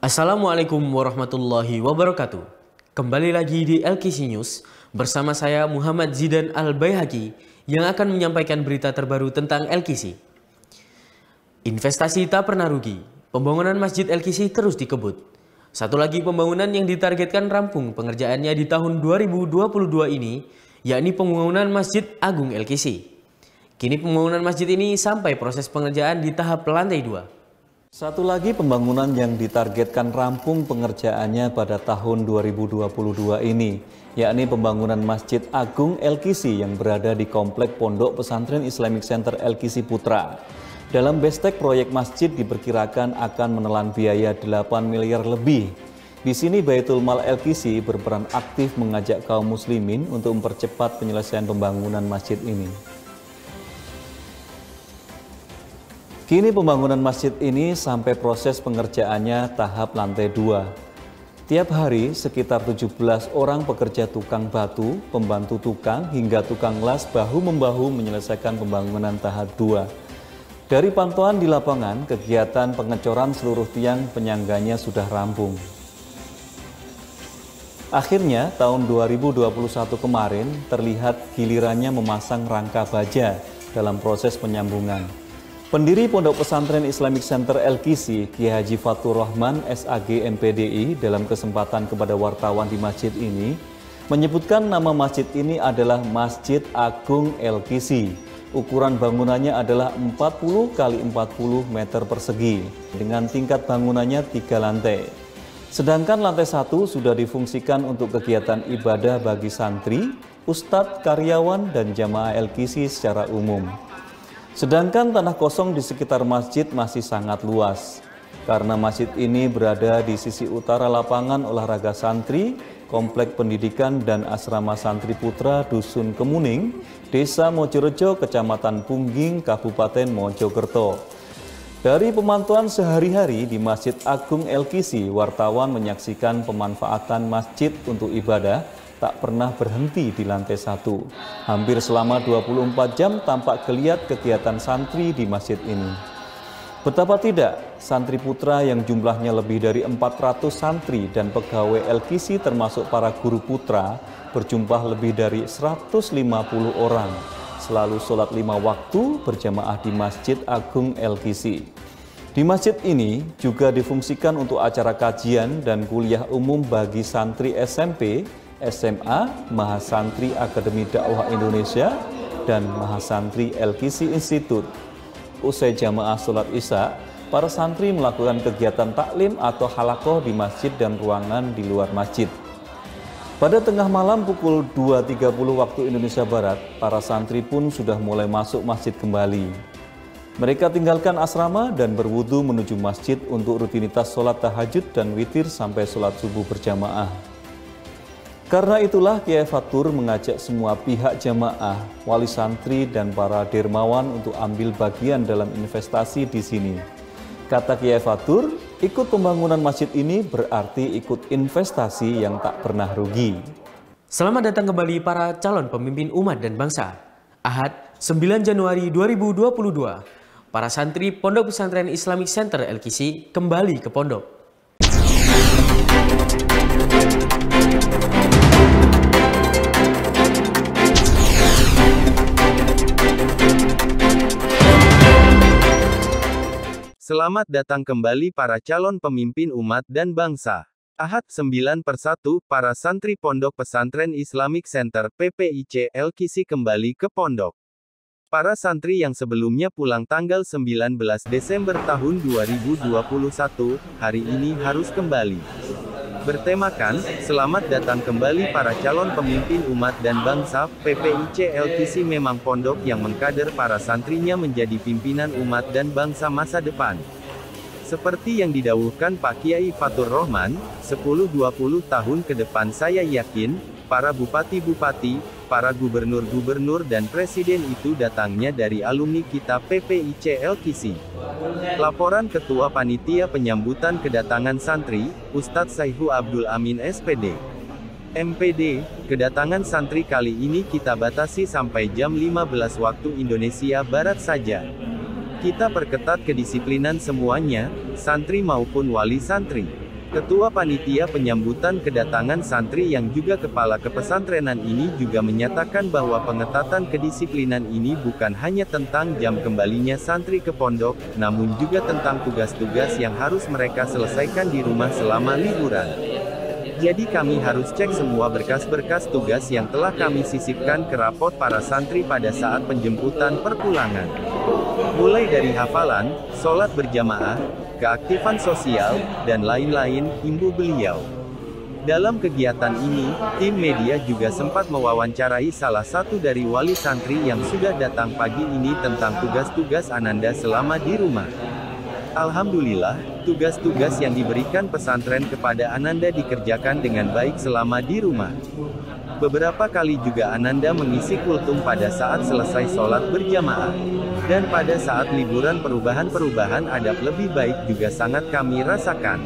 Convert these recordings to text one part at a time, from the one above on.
Assalamualaikum warahmatullahi wabarakatuh. Kembali lagi di LKC News bersama saya Muhammad Zidan Al-Baihaqi yang akan menyampaikan berita terbaru tentang LKC. Investasi tak pernah rugi. Pembangunan Masjid LKC terus dikebut. Satu lagi pembangunan yang ditargetkan rampung pengerjaannya di tahun 2022 ini, yakni pembangunan Masjid Agung LKC. Kini pembangunan masjid ini sampai proses pengerjaan di tahap lantai 2. Satu lagi pembangunan yang ditargetkan rampung pengerjaannya pada tahun 2022 ini, yakni pembangunan Masjid Agung LKC yang berada di Komplek Pondok Pesantren Islamic Center LKC Putra. Dalam bestek proyek masjid diperkirakan akan menelan biaya 8 miliar lebih. Di sini Baitul Mal LKC berperan aktif mengajak kaum muslimin untuk mempercepat penyelesaian pembangunan masjid ini. Kini pembangunan masjid ini sampai proses pengerjaannya tahap lantai 2. Tiap hari sekitar 17 orang pekerja tukang batu, pembantu tukang hingga tukang las bahu-membahu menyelesaikan pembangunan tahap 2. Dari pantauan di lapangan, kegiatan pengecoran seluruh tiang penyangganya sudah rampung. Akhirnya tahun 2021 kemarin terlihat gilirannya memasang rangka baja dalam proses penyambungan. Pendiri Pondok Pesantren Islamic Center LKC, Kiai Haji Fatur Rahman SAG MPDI dalam kesempatan kepada wartawan di masjid ini menyebutkan nama masjid ini adalah Masjid Agung LKC. Ukuran bangunannya adalah 40 x 40 meter persegi dengan tingkat bangunannya 3 lantai. Sedangkan lantai 1 sudah difungsikan untuk kegiatan ibadah bagi santri, ustadz, karyawan, dan jamaah LKC secara umum. Sedangkan tanah kosong di sekitar masjid masih sangat luas. Karena masjid ini berada di sisi utara lapangan olahraga santri, Komplek Pendidikan dan Asrama Santri Putra Dusun Kemuning, Desa Mojorejo, Kecamatan Pungging, Kabupaten Mojokerto. Dari pemantauan sehari-hari di Masjid Agung LKC, wartawan menyaksikan pemanfaatan masjid untuk ibadah tak pernah berhenti di lantai 1. Hampir selama 24 jam tampak geliat kegiatan santri di masjid ini. Betapa tidak, santri putra yang jumlahnya lebih dari 400 santri dan pegawai LKC termasuk para guru putra berjumlah lebih dari 150 orang. Selalu sholat 5 waktu berjamaah di Masjid Agung LKC. Di masjid ini juga difungsikan untuk acara kajian dan kuliah umum bagi santri SMP, SMA, Mahasantri Akademi Dakwah Indonesia, dan Mahasantri LKC Institute. Usai jamaah sholat isya, para santri melakukan kegiatan taklim atau halakoh di masjid dan ruangan di luar masjid. Pada tengah malam pukul 2.30 waktu Indonesia Barat, para santri pun sudah mulai masuk masjid kembali. Mereka tinggalkan asrama dan berwudu menuju masjid untuk rutinitas sholat tahajud dan witir sampai sholat subuh berjamaah. Karena itulah Kiai Fatur mengajak semua pihak jamaah, wali santri, dan para dermawan untuk ambil bagian dalam investasi di sini. Kata Kiai Fatur, ikut pembangunan masjid ini berarti ikut investasi yang tak pernah rugi. Selamat datang kembali para calon pemimpin umat dan bangsa. Ahad 9 Januari 2022, para santri Pondok Pesantren Islamic Center LKC kembali ke pondok. Selamat datang kembali para calon pemimpin umat dan bangsa. Ahad 9/1, para santri Pondok Pesantren Islamic Center PPIC LKC kembali ke pondok. Para santri yang sebelumnya pulang tanggal 19 Desember tahun 2021, hari ini harus kembali. Bertemakan, selamat datang kembali para calon pemimpin umat dan bangsa, PPIC LKC memang pondok yang mengkader para santrinya menjadi pimpinan umat dan bangsa masa depan. Seperti yang didawuhkan Pak Kiai Fatur Rahman, 10-20 tahun ke depan saya yakin, para bupati-bupati, para gubernur-gubernur dan presiden itu datangnya dari alumni kita PPIC LKC. Laporan Ketua Panitia Penyambutan Kedatangan Santri, Ustadz Saihu Abdul Amin SPD. MPD, kedatangan santri kali ini kita batasi sampai jam 15 waktu Indonesia Barat saja. Kita perketat kedisiplinan semuanya, santri maupun wali santri. Ketua Panitia Penyambutan Kedatangan Santri yang juga Kepala Kepesantrenan ini juga menyatakan bahwa pengetatan kedisiplinan ini bukan hanya tentang jam kembalinya santri ke pondok, namun juga tentang tugas-tugas yang harus mereka selesaikan di rumah selama liburan. Jadi kami harus cek semua berkas-berkas tugas yang telah kami sisipkan ke rapot para santri pada saat penjemputan perpulangan. Mulai dari hafalan, sholat berjamaah, keaktifan sosial, dan lain-lain, imbu beliau. Dalam kegiatan ini, tim media juga sempat mewawancarai salah satu dari wali santri yang sudah datang pagi ini tentang tugas-tugas Ananda selama di rumah. Alhamdulillah, tugas-tugas yang diberikan pesantren kepada Ananda dikerjakan dengan baik selama di rumah. Beberapa kali juga Ananda mengisi kultum pada saat selesai sholat berjamaah. Dan pada saat liburan perubahan adab lebih baik juga sangat kami rasakan.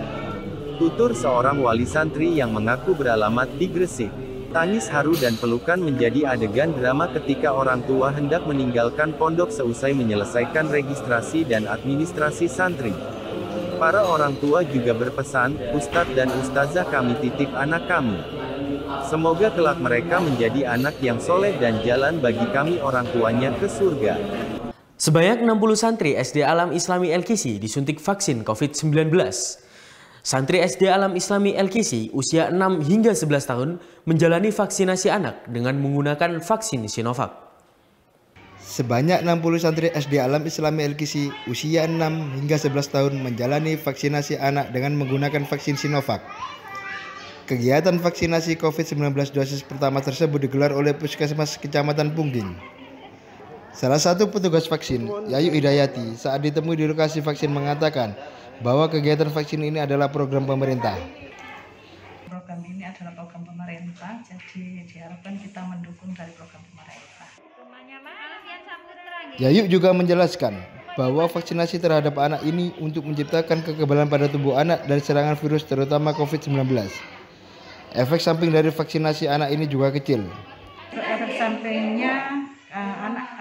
Tutur seorang wali santri yang mengaku beralamat di Gresik. Tangis haru dan pelukan menjadi adegan drama ketika orang tua hendak meninggalkan pondok seusai menyelesaikan registrasi dan administrasi santri. Para orang tua juga berpesan, Ustadz dan Ustazah kami titip anak kami. Semoga kelak mereka menjadi anak yang soleh dan jalan bagi kami orang tuanya ke surga. Sebanyak 60 santri SD Alam Islami El-Kisi disuntik vaksin COVID-19. Santri SD Alam Islami El-Kisi usia 6 hingga 11 tahun menjalani vaksinasi anak dengan menggunakan vaksin Sinovac. Sebanyak 60 santri SD Alam Islami El-Kisi usia 6 hingga 11 tahun menjalani vaksinasi anak dengan menggunakan vaksin Sinovac. Kegiatan vaksinasi COVID-19 dosis pertama tersebut digelar oleh Puskesmas Kecamatan Pungging. Salah satu petugas vaksin, Yayu Hidayati, saat ditemui di lokasi vaksin mengatakan bahwa kegiatan vaksin ini adalah program pemerintah. Program ini adalah program pemerintah, jadi diharapkan kita mendukung dari program pemerintah. Yayu juga menjelaskan bahwa vaksinasi terhadap anak ini untuk menciptakan kekebalan pada tubuh anak dari serangan virus terutama COVID-19. Efek samping dari vaksinasi anak ini juga kecil. Efek sampingnya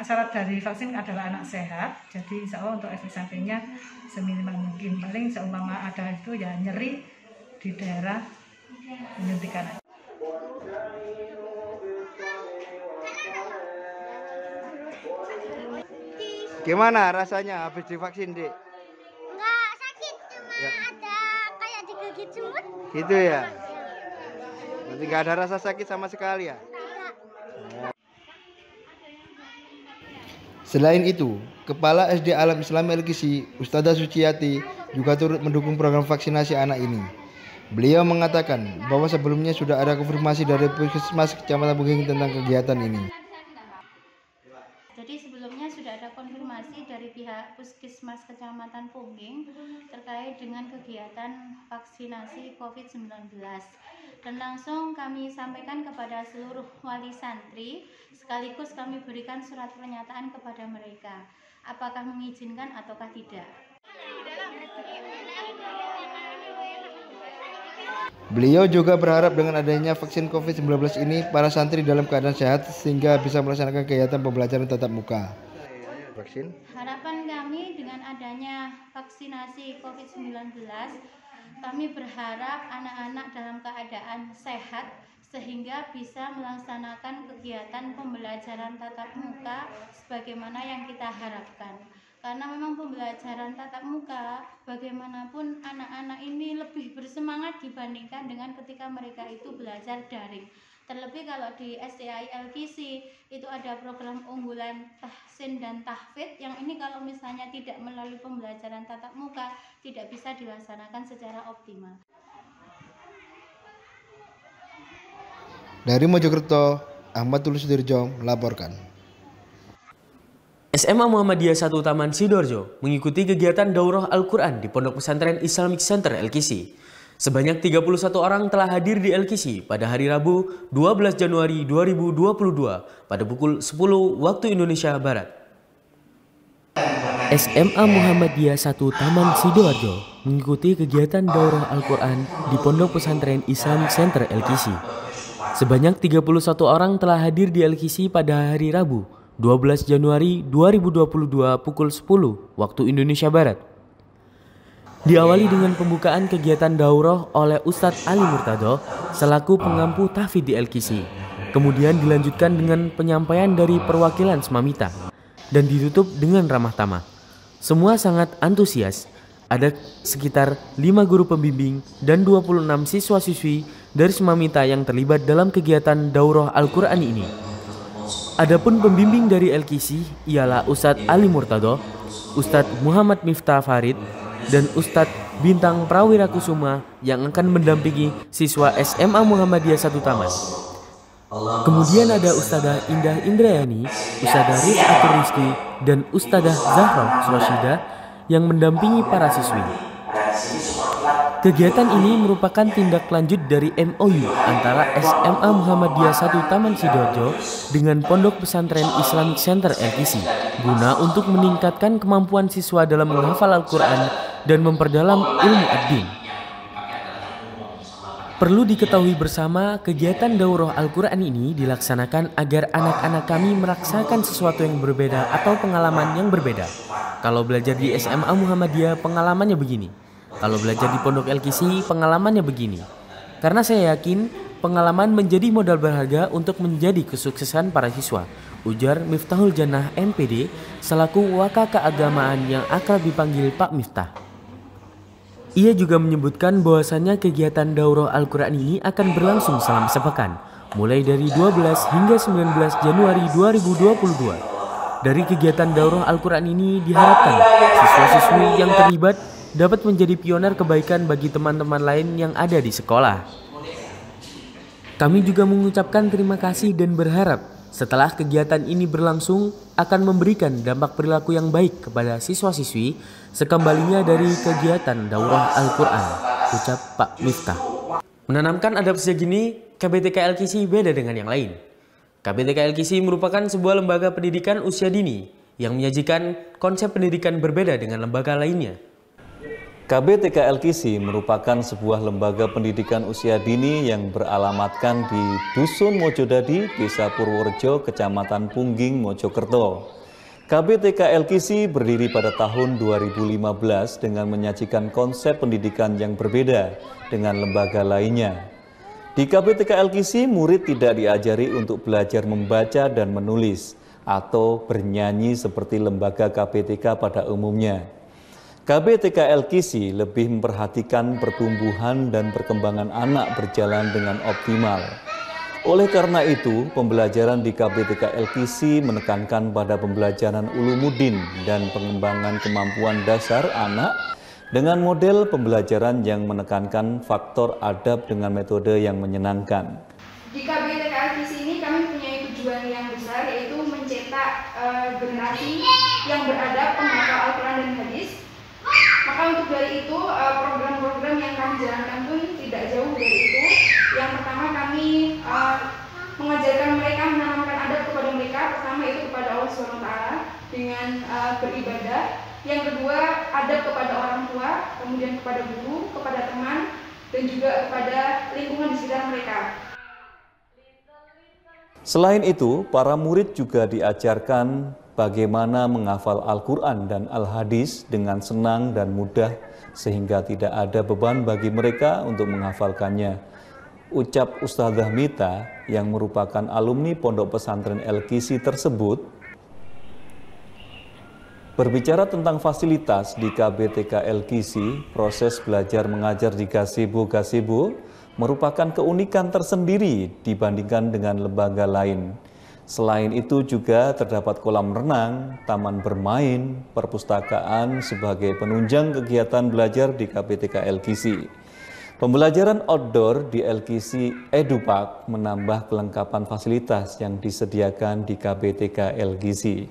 syarat dari vaksin adalah anak sehat, jadi insya Allah untuk efek sampingnya seminimal mungkin. Paling seumpama ada itu ya nyeri di daerah penyuntikan. Gimana rasanya habis divaksin, Dik? Enggak sakit, cuma ada kayak digigit semut. Gitu ya? Berarti nggak ada rasa sakit sama sekali ya? Selain itu, Kepala SD Alam Islami El-Kisi, Ustazah Suciati, juga turut mendukung program vaksinasi anak ini. Beliau mengatakan bahwa sebelumnya sudah ada konfirmasi dari Puskesmas Kecamatan Pungging tentang kegiatan ini. Jadi sebelumnya sudah ada konfirmasi dari pihak Puskesmas Kecamatan Pungging terkait dengan kegiatan vaksinasi COVID-19. Dan langsung kami sampaikan kepada seluruh wali santri, sekaligus kami berikan surat pernyataan kepada mereka, apakah mengizinkan ataukah tidak. Beliau juga berharap dengan adanya vaksin COVID-19 ini, para santri dalam keadaan sehat sehingga bisa melaksanakan kegiatan pembelajaran tatap muka. Harapan kami dengan adanya vaksinasi COVID-19, kami berharap anak-anak dalam keadaan sehat sehingga bisa melaksanakan kegiatan pembelajaran tatap muka sebagaimana yang kita harapkan. Karena memang pembelajaran tatap muka bagaimanapun anak-anak ini lebih bersemangat dibandingkan dengan ketika mereka itu belajar daring. Terlebih kalau di SDAI El-Kisi itu ada program unggulan tahsin dan tahfidz yang ini kalau misalnya tidak melalui pembelajaran tatap muka tidak bisa dilaksanakan secara optimal. Dari Mojokerto, Ahmad Tulus Dirjo melaporkan. SMA Muhammadiyah 1 Taman Sidoarjo mengikuti kegiatan Daurah Al-Quran di Pondok Pesantren Islamic Center El-Kisi. Sebanyak 31 orang telah hadir di El-Kisi pada hari Rabu 12 Januari 2022 pada pukul 10 waktu Indonesia Barat. SMA Muhammadiyah 1 Taman Sidoarjo mengikuti kegiatan Daurah Al-Quran di Pondok Pesantren Islamic Center El-Kisi. Sebanyak 31 orang telah hadir di El-Kisi pada hari Rabu 12 Januari 2022 pukul 10 waktu Indonesia Barat. Diawali dengan pembukaan kegiatan daurah oleh Ustadz Ali Murtado selaku pengampu tahfidz di LKC. Kemudian dilanjutkan dengan penyampaian dari perwakilan Semamita dan ditutup dengan ramah tamah. Semua sangat antusias. Ada sekitar 5 guru pembimbing dan 26 siswa-siswi dari Semamita yang terlibat dalam kegiatan daurah Al-Quran ini. Adapun pembimbing dari LKC ialah Ustadz Ali Murtado, Ustadz Muhammad Miftah Farid, dan Ustadz Bintang Prawira Kusuma yang akan mendampingi siswa SMA Muhammadiyah 1 Taman. Kemudian ada Ustadzah Indah Indrayani, Ustadzah Rif'atul Rizki, dan Ustadzah Zahra Surashida yang mendampingi para siswi. Kegiatan ini merupakan tindak lanjut dari MOU antara SMA Muhammadiyah 1 Taman Sidoarjo dengan Pondok Pesantren Islamic Center LKC guna untuk meningkatkan kemampuan siswa dalam menghafal Al-Quran dan memperdalam ilmu ad-din. Perlu diketahui bersama, kegiatan daurah Al-Quran ini dilaksanakan agar anak-anak kami merasakan sesuatu yang berbeda atau pengalaman yang berbeda. Kalau belajar di SMA Muhammadiyah, pengalamannya begini. Kalau belajar di Pondok LKC, pengalamannya begini. Karena saya yakin, pengalaman menjadi modal berharga untuk menjadi kesuksesan para siswa, ujar Miftahul Jannah MPD, selaku Waka Keagamaan yang akrab dipanggil Pak Miftah. Ia juga menyebutkan bahwasannya kegiatan daurah Al-Quran ini akan berlangsung selama sepekan, mulai dari 12 hingga 19 Januari 2022. Dari kegiatan daurah Al-Quran ini diharapkan siswa-siswi yang terlibat dapat menjadi pioner kebaikan bagi teman-teman lain yang ada di sekolah. Kami juga mengucapkan terima kasih dan berharap setelah kegiatan ini berlangsung akan memberikan dampak perilaku yang baik kepada siswa-siswi sekembalinya dari kegiatan daurah Al-Quran, ucap Pak Miftah. Menanamkan adab sejak dini, KBTK LKC beda dengan yang lain. KBTK LKC merupakan sebuah lembaga pendidikan usia dini yang menyajikan konsep pendidikan berbeda dengan lembaga lainnya. KBTK LKC merupakan sebuah lembaga pendidikan usia dini yang beralamatkan di Dusun Mojodadi, Desa Purworejo, Kecamatan Pungging, Mojokerto. KBTK LKC berdiri pada tahun 2015 dengan menyajikan konsep pendidikan yang berbeda dengan lembaga lainnya. Di KBTK LKC, murid tidak diajari untuk belajar membaca dan menulis atau bernyanyi seperti lembaga KBTK pada umumnya. KBTK LKC lebih memperhatikan pertumbuhan dan perkembangan anak berjalan dengan optimal. Oleh karena itu, pembelajaran di KBTK LKC menekankan pada pembelajaran ulumuddin dan pengembangan kemampuan dasar anak dengan model pembelajaran yang menekankan faktor adab dengan metode yang menyenangkan. Di KBTK LKC ini kami punya tujuan yang besar, yaitu mencetak generasi yang beradab, penghafal Al-Quran dan hadis. Maka untuk dari itu, program-program yang kami jalankan pun tidak jauh dari itu. Yang pertama, kami mengajarkan mereka, menanamkan adab kepada mereka. Pertama itu kepada Allah SWT dengan beribadah. Yang kedua, adab kepada orang tua, kemudian kepada guru, kepada teman, dan juga kepada lingkungan di sekitar mereka. Selain itu, para murid juga diajarkan bagaimana menghafal Al-Quran dan Al-Hadis dengan senang dan mudah sehingga tidak ada beban bagi mereka untuk menghafalkannya. Ucap Ustadzah Mita yang merupakan alumni Pondok Pesantren LKC tersebut. Berbicara tentang fasilitas di KBTK LKC, proses belajar mengajar di gazebo merupakan keunikan tersendiri dibandingkan dengan lembaga lain. Selain itu juga terdapat kolam renang, taman bermain, perpustakaan sebagai penunjang kegiatan belajar di KBTK LKC. Pembelajaran outdoor di LKC EduPark menambah kelengkapan fasilitas yang disediakan di KBTK LKC.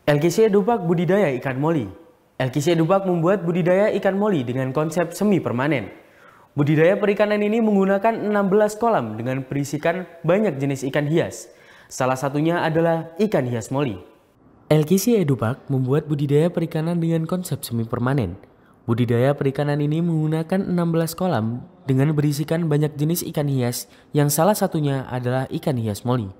LKC EduPark budidaya ikan moli. LKC EduPark membuat budidaya ikan moli dengan konsep semi permanen. Budidaya perikanan ini menggunakan 16 kolam dengan berisikan banyak jenis ikan hias. Salah satunya adalah ikan hias moli. LKC EduPark membuat budidaya perikanan dengan konsep semi permanen. Budidaya perikanan ini menggunakan 16 kolam dengan berisikan banyak jenis ikan hias yang salah satunya adalah ikan hias moli.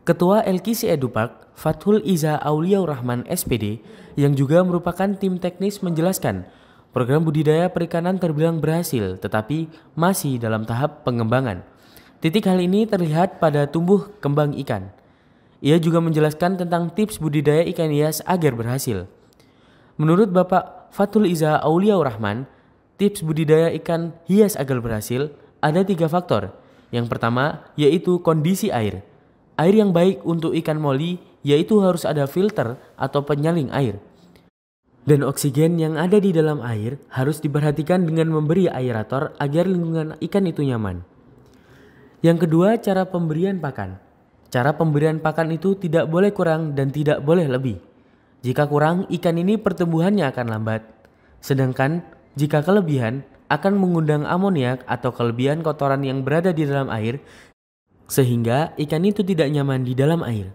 Ketua LKC EduPark, Fathul Iza Auliaur Rahman SPD, yang juga merupakan tim teknis menjelaskan Program budidaya perikanan terbilang berhasil, tetapi masih dalam tahap pengembangan. Titik hal ini terlihat pada tumbuh kembang ikan. Ia juga menjelaskan tentang tips budidaya ikan hias agar berhasil. Menurut Bapak Fathul Iza Auliaur Rahman, tips budidaya ikan hias agar berhasil ada 3 faktor. Yang pertama yaitu kondisi air. Air yang baik untuk ikan moli yaitu harus ada filter atau penyaling air. Dan oksigen yang ada di dalam air harus diperhatikan dengan memberi aerator agar lingkungan ikan itu nyaman. Yang kedua, cara pemberian pakan. Cara pemberian pakan itu tidak boleh kurang dan tidak boleh lebih. Jika kurang, ikan ini pertumbuhannya akan lambat. Sedangkan jika kelebihan, akan mengundang amoniak atau kelebihan kotoran yang berada di dalam air, sehingga ikan itu tidak nyaman di dalam air.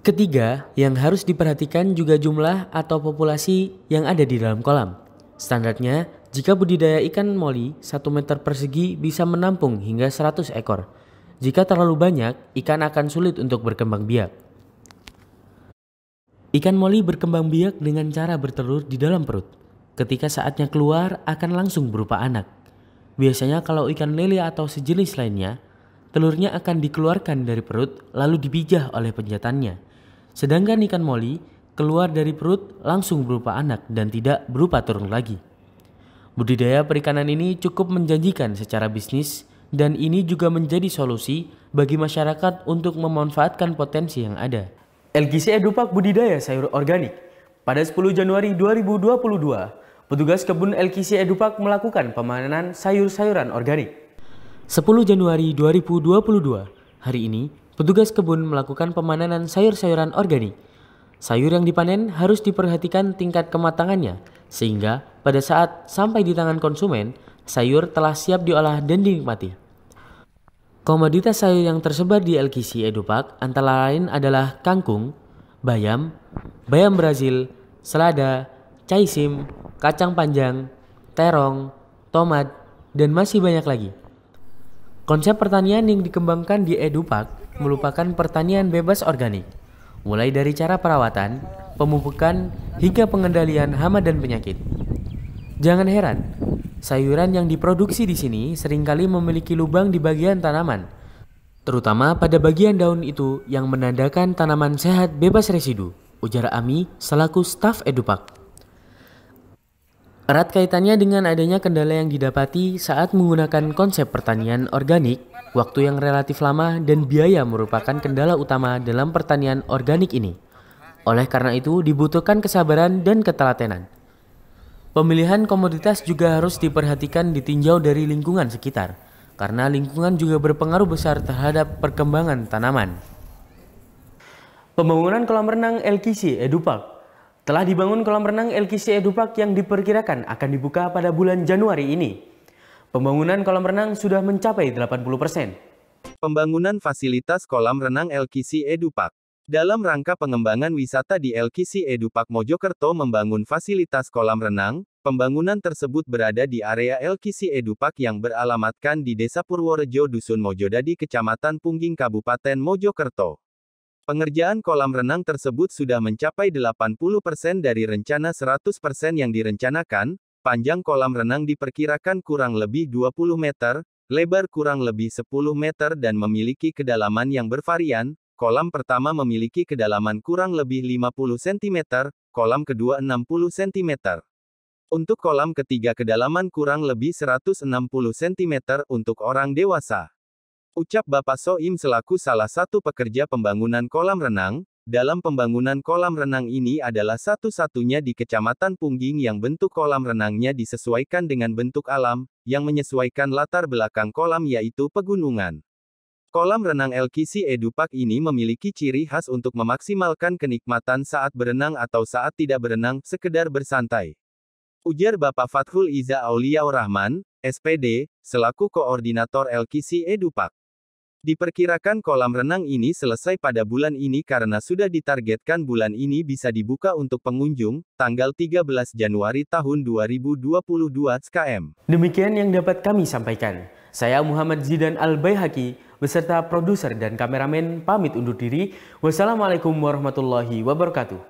Ketiga, yang harus diperhatikan juga jumlah atau populasi yang ada di dalam kolam. Standarnya, jika budidaya ikan moli 1 meter persegi bisa menampung hingga 100 ekor. Jika terlalu banyak, ikan akan sulit untuk berkembang biak. Ikan moli berkembang biak dengan cara bertelur di dalam perut. Ketika saatnya keluar, akan langsung berupa anak. Biasanya kalau ikan lele atau sejenis lainnya, telurnya akan dikeluarkan dari perut lalu dipijah oleh penjatannya. Sedangkan ikan moli keluar dari perut langsung berupa anak dan tidak berupa turun lagi. Budidaya perikanan ini cukup menjanjikan secara bisnis dan ini juga menjadi solusi bagi masyarakat untuk memanfaatkan potensi yang ada. LKC Edupak Budidaya Sayur Organik. Pada 10 Januari 2022, petugas kebun LKC Edupak melakukan pemanenan sayur-sayuran organik. 10 Januari 2022, hari ini petugas kebun melakukan pemanenan sayur-sayuran organik. Sayur yang dipanen harus diperhatikan tingkat kematangannya, sehingga pada saat sampai di tangan konsumen, sayur telah siap diolah dan dinikmati. Komoditas sayur yang tersebar di LKC Edupak antara lain adalah kangkung, bayam, bayam Brazil, selada, caisim, kacang panjang, terong, tomat, dan masih banyak lagi. Konsep pertanian yang dikembangkan di Edupak merupakan pertanian bebas organik, mulai dari cara perawatan, pemupukan, hingga pengendalian hama dan penyakit. Jangan heran, sayuran yang diproduksi di sini seringkali memiliki lubang di bagian tanaman, terutama pada bagian daun itu yang menandakan tanaman sehat bebas residu, ujar Ami selaku staf Edupak. Erat kaitannya dengan adanya kendala yang didapati saat menggunakan konsep pertanian organik, waktu yang relatif lama dan biaya merupakan kendala utama dalam pertanian organik ini. Oleh karena itu dibutuhkan kesabaran dan ketelatenan. Pemilihan komoditas juga harus diperhatikan ditinjau dari lingkungan sekitar, karena lingkungan juga berpengaruh besar terhadap perkembangan tanaman. Pembangunan kolam renang LKC Edupak. Telah dibangun kolam renang LKC Edupak yang diperkirakan akan dibuka pada bulan Januari ini. Pembangunan kolam renang sudah mencapai 80%. Pembangunan fasilitas kolam renang LKC Edupak. Dalam rangka pengembangan wisata di LKC Edupak Mojokerto membangun fasilitas kolam renang, pembangunan tersebut berada di area LKC Edupak yang beralamatkan di Desa Purworejo Dusun Mojodadi Kecamatan Pungging Kabupaten Mojokerto. Pengerjaan kolam renang tersebut sudah mencapai 80% dari rencana 100% yang direncanakan. Panjang kolam renang diperkirakan kurang lebih 20 meter, lebar kurang lebih 10 meter dan memiliki kedalaman yang bervarian. Kolam pertama memiliki kedalaman kurang lebih 50 cm, kolam kedua 60 cm. Untuk kolam ketiga kedalaman kurang lebih 160 cm untuk orang dewasa. Ucap Bapak Soim selaku salah satu pekerja pembangunan kolam renang, dalam pembangunan kolam renang ini adalah satu-satunya di Kecamatan Pungging yang bentuk kolam renangnya disesuaikan dengan bentuk alam, yang menyesuaikan latar belakang kolam yaitu pegunungan. Kolam renang LKC Edupak ini memiliki ciri khas untuk memaksimalkan kenikmatan saat berenang atau saat tidak berenang, sekedar bersantai. Ujar Bapak Fathul Iza Auliaur Rahman, SPD, selaku koordinator LKC Edupak. Diperkirakan kolam renang ini selesai pada bulan ini karena sudah ditargetkan bulan ini bisa dibuka untuk pengunjung, tanggal 13 Januari tahun 2022 SKM. Demikian yang dapat kami sampaikan. Saya Muhammad Zidan Al-Baihaqi, beserta produser dan kameramen pamit undur diri. Wassalamualaikum warahmatullahi wabarakatuh.